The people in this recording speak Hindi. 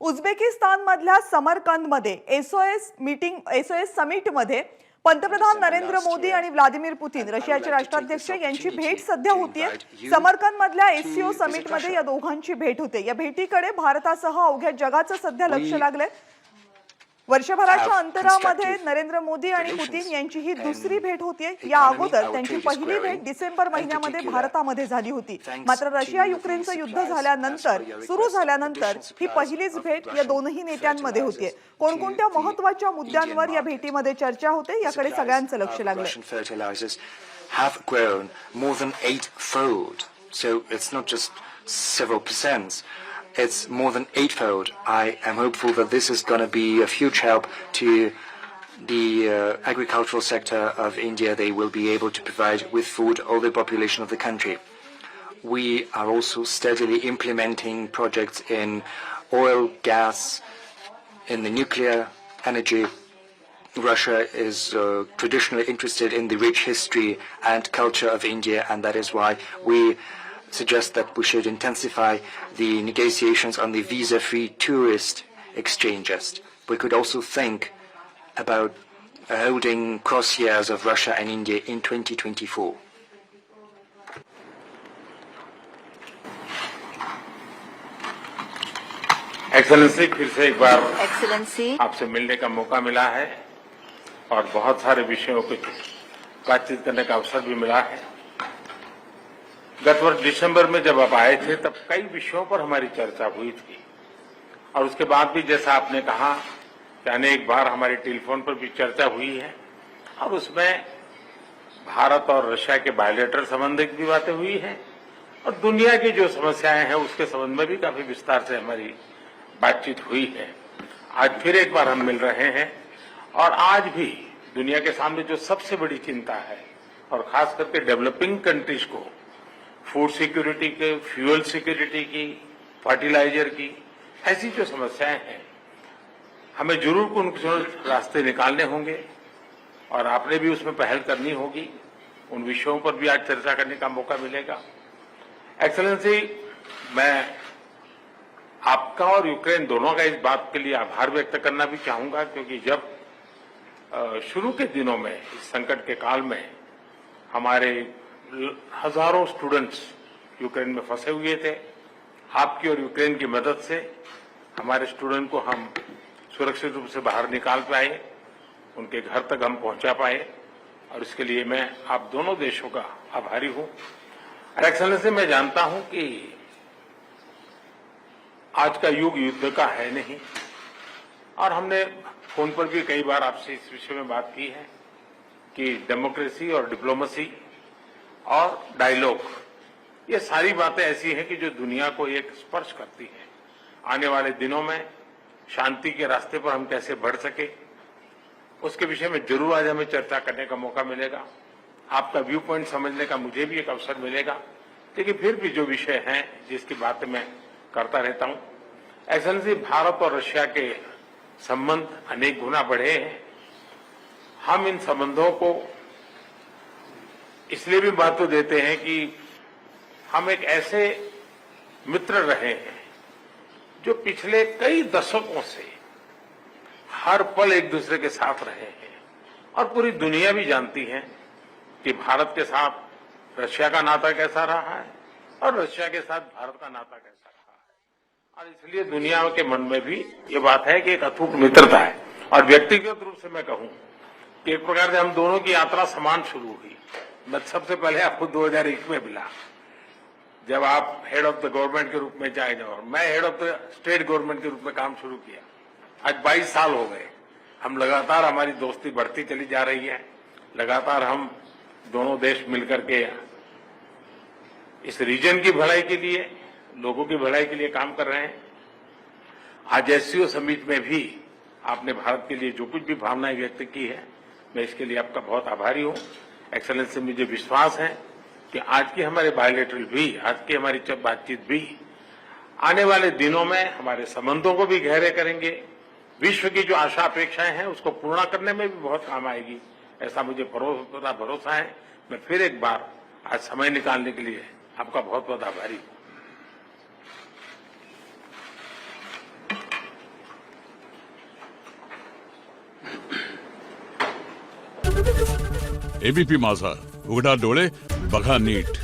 उझबेकिस्तान मधल्या समरकंदमध्ये एसओएस समिटमध्ये पंतप्रधान नरेंद्र मोदी आणि व्लादिमीर पुतीन रशियाचे राष्ट्राध्यक्ष यांची भेट सध्या होतीये। समरकंद मधल्या एससीओ समिटमध्ये या दोघांची भेट होते। या भेटीकडे भारतासह अवघ्या जगाचं सध्या लक्ष लागलंय। वर्षभराच्या अंतरामध्ये नरेंद्र मोदी आणि पुतीन यांची ही दुसरी भेट होतीये। या अगोदर त्यांची पहिली भेट डिसेंबर महिन्यामध्ये भारतामध्ये झाली होती। मात्र रशिया युक्रेनचं युद्ध सुरू झाल्यानंतर ही पहिलीच भेट या दोनही नेत्यांमध्ये होतीये। कोणकोणत्या महत्त्वाच्या मुद्द्यांवर या भेटीमध्ये चर्चा होते याकडे सगळ्यांचं लक्ष लागलंय। Have grown more than 8-fold, so it's not just several percent. It's more than 8-fold. I am hopeful that this is going to be a huge help to the agricultural sector of India. They will be able to provide with food all the population of the country. We are also steadily implementing projects in oil, gas, in the nuclear energy. Russia is traditionally interested in the rich history and culture of India, and that is why we suggest that we should intensify the negotiations on the visa-free tourist exchanges. We could also think about holding crosshairs of Russia and India in 2024. Excellency, फिर से एक बार एक्सेलेंसी आपसे मिलने का मौका मिला है और बहुत सारे विषयों पर बातचीत करने का अवसर भी मिला है। गत वर्ष दिसंबर में जब आप आए थे तब कई विषयों पर हमारी चर्चा हुई थी और उसके बाद भी जैसा आपने कहा कि अनेक बार हमारी टेलीफोन पर भी चर्चा हुई है और उसमें भारत और रशिया के बायलैटरल संबंध की भी बातें हुई हैं और दुनिया की जो समस्याएं हैं उसके संबंध में भी काफी विस्तार से हमारी बातचीत हुई है। आज फिर एक बार हम मिल रहे हैं और आज भी दुनिया के सामने जो सबसे बड़ी चिंता है और खास करके डेवलपिंग कंट्रीज को फूड सिक्योरिटी के, फ्यूल सिक्योरिटी की, फर्टिलाइजर की, ऐसी जो समस्याएं हैं हमें जरूर कुछ रास्ते निकालने होंगे और आपने भी उसमें पहल करनी होगी। उन विषयों पर भी आज चर्चा करने का मौका मिलेगा। एक्सेलेंसी, मैं आपका और यूक्रेन दोनों का इस बात के लिए आभार व्यक्त करना भी चाहूंगा क्योंकि जब शुरू के दिनों में इस संकट के काल में हमारे हजारों स्टूडेंट्स यूक्रेन में फंसे हुए थे, आपकी और यूक्रेन की मदद से हमारे स्टूडेंट को हम सुरक्षित रूप से बाहर निकाल पाए, उनके घर तक हम पहुंचा पाए और इसके लिए मैं आप दोनों देशों का आभारी हूं। एक्सेलेंसी, मैं जानता हूं कि आज का युग युद्ध का है नहीं और हमने फोन पर भी कई बार आपसे इस विषय में बात की है कि डेमोक्रेसी और डिप्लोमेसी और डायलॉग, ये सारी बातें ऐसी हैं कि जो दुनिया को एक स्पर्श करती है। आने वाले दिनों में शांति के रास्ते पर हम कैसे बढ़ सके उसके विषय में जरूर आज हमें चर्चा करने का मौका मिलेगा। आपका व्यू पॉइंट समझने का मुझे भी एक अवसर मिलेगा, लेकिन फिर भी जो विषय हैं जिसकी बातें मैं करता रहता हूं। एक्सेलेंसी, भारत और रशिया के संबंध अनेक गुना बढ़े हैं। हम इन संबंधों को इसलिए भी महत्व देते हैं कि हम एक ऐसे मित्र रहे हैं जो पिछले कई दशकों से हर पल एक दूसरे के साथ रहे हैं और पूरी दुनिया भी जानती है कि भारत के साथ रशिया का नाता कैसा रहा है और रशिया के साथ भारत का नाता कैसा रहा है और इसलिए दुनिया के मन में भी ये बात है कि एक अटूट मित्रता है। और व्यक्तिगत रूप से मैं कहूं कि एक प्रकार से हम दोनों की यात्रा समान शुरू हुई। मैं सबसे पहले आपको 2001 में मिला जब आप हेड ऑफ द गवर्नमेंट के रूप में जाए और मैं head of the state government के रूप में काम शुरू किया। आज 22 साल हो गए। हम लगातार, हमारी दोस्ती बढ़ती चली जा रही है। लगातार हम दोनों देश मिलकर के इस रीजन की भलाई के लिए, लोगों की भलाई के लिए काम कर रहे हैं। आज एससीओ समिट में भी आपने भारत के लिए जो कुछ भी भावनाएं व्यक्त की है, मैं इसके लिए आपका बहुत आभारी हूं। एक्सेलेंसी, मुझे विश्वास है कि आज की हमारे बायलैटरल भी, आज की हमारी बातचीत भी आने वाले दिनों में हमारे संबंधों को भी गहरे करेंगे। विश्व की जो आशा अपेक्षाएं हैं उसको पूर्ण करने में भी बहुत काम आएगी, ऐसा मुझे पूरा भरोसा है। मैं फिर एक बार आज समय निकालने के लिए आपका बहुत बहुत आभारी हूं। एबीपी माझा, उघडा डोळे बघा नीट.